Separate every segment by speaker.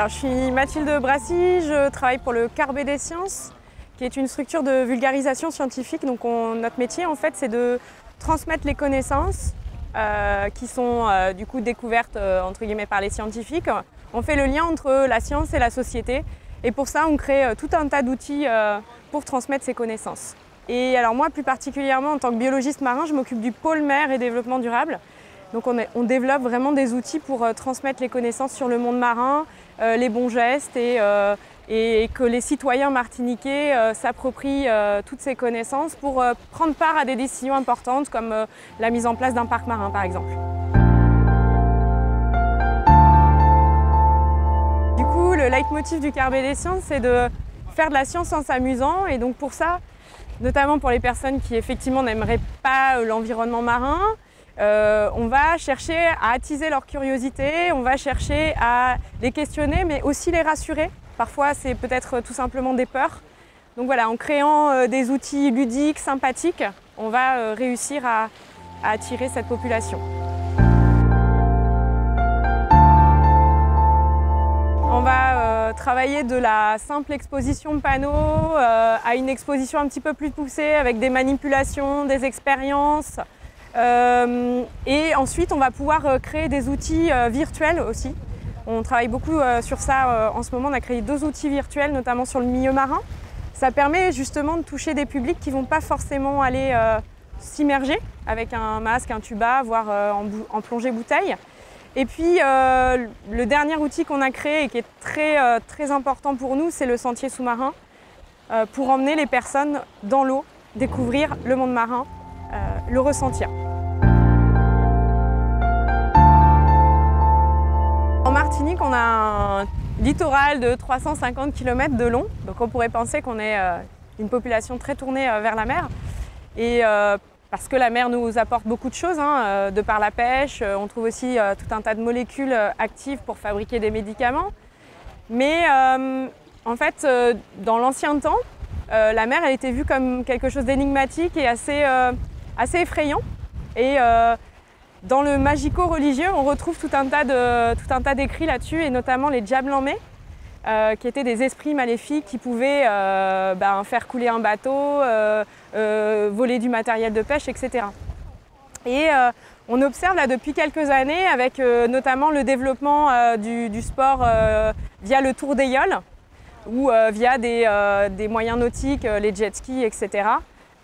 Speaker 1: Alors, je suis Mathilde Brassy, je travaille pour le Carbet des Sciences, qui est une structure de vulgarisation scientifique. Donc notre métier, en fait, c'est de transmettre les connaissances qui sont du coup découvertes entre guillemets par les scientifiques. On fait le lien entre la science et la société. Et pour ça, on crée tout un tas d'outils pour transmettre ces connaissances. Et alors moi, plus particulièrement, en tant que biologiste marin, je m'occupe du pôle mer et développement durable. Donc on développe vraiment des outils pour transmettre les connaissances sur le monde marin, les bons gestes et que les citoyens martiniquais s'approprient toutes ces connaissances pour prendre part à des décisions importantes comme la mise en place d'un parc marin par exemple. Du coup, le leitmotiv du Carbet des Sciences, c'est de faire de la science en s'amusant et donc pour ça, notamment pour les personnes qui effectivement n'aimeraient pas l'environnement marin, on va chercher à attiser leur curiosité, on va chercher à les questionner mais aussi les rassurer. Parfois c'est peut-être tout simplement des peurs. Donc voilà, en créant des outils ludiques, sympathiques, on va réussir à attirer cette population. On va travailler de la simple exposition de panneaux à une exposition un petit peu plus poussée avec des manipulations, des expériences. Et ensuite, on va pouvoir créer des outils virtuels aussi. On travaille beaucoup sur ça en ce moment. On a créé 2 outils virtuels, notamment sur le milieu marin. Ça permet justement de toucher des publics qui ne vont pas forcément aller s'immerger avec un masque, un tuba, voire en plongée bouteille. Et puis, le dernier outil qu'on a créé et qui est très important pour nous, c'est le sentier sous-marin pour emmener les personnes dans l'eau, découvrir le monde marin, le ressentir. En Martinique, on a un littoral de 350 km de long, donc on pourrait penser qu'on est une population très tournée vers la mer. Et parce que la mer nous apporte beaucoup de choses, de par la pêche, on trouve aussi tout un tas de molécules actives pour fabriquer des médicaments. Mais en fait, dans l'ancien temps, la mer elle était vue comme quelque chose d'énigmatique et assez effrayant. Et dans le magico-religieux, on retrouve tout un tas d'écrits là-dessus, et notamment les Djablanmé, qui étaient des esprits maléfiques qui pouvaient faire couler un bateau, voler du matériel de pêche, etc. Et on observe là depuis quelques années, avec notamment le développement du sport via le tour des yoles, ou via des moyens nautiques, les jet skis, etc.,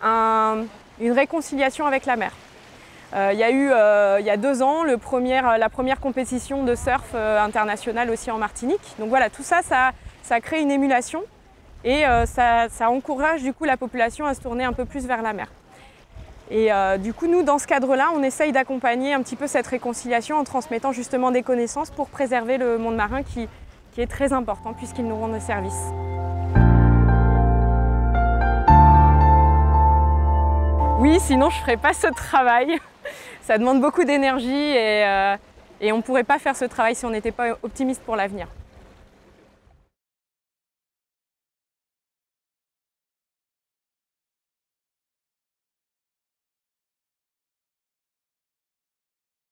Speaker 1: une réconciliation avec la mer. Il y a eu, il y a 2 ans, la première compétition de surf internationale aussi en Martinique. Donc voilà, tout ça, ça crée une émulation et ça encourage du coup la population à se tourner un peu plus vers la mer. Et du coup, nous, dans ce cadre-là, on essaye d'accompagner un petit peu cette réconciliation en transmettant justement des connaissances pour préserver le monde marin qui est très important puisqu'il nous rend des services. Oui, sinon je ne ferais pas ce travail. Ça demande beaucoup d'énergie et on ne pourrait pas faire ce travail si on n'était pas optimiste pour l'avenir.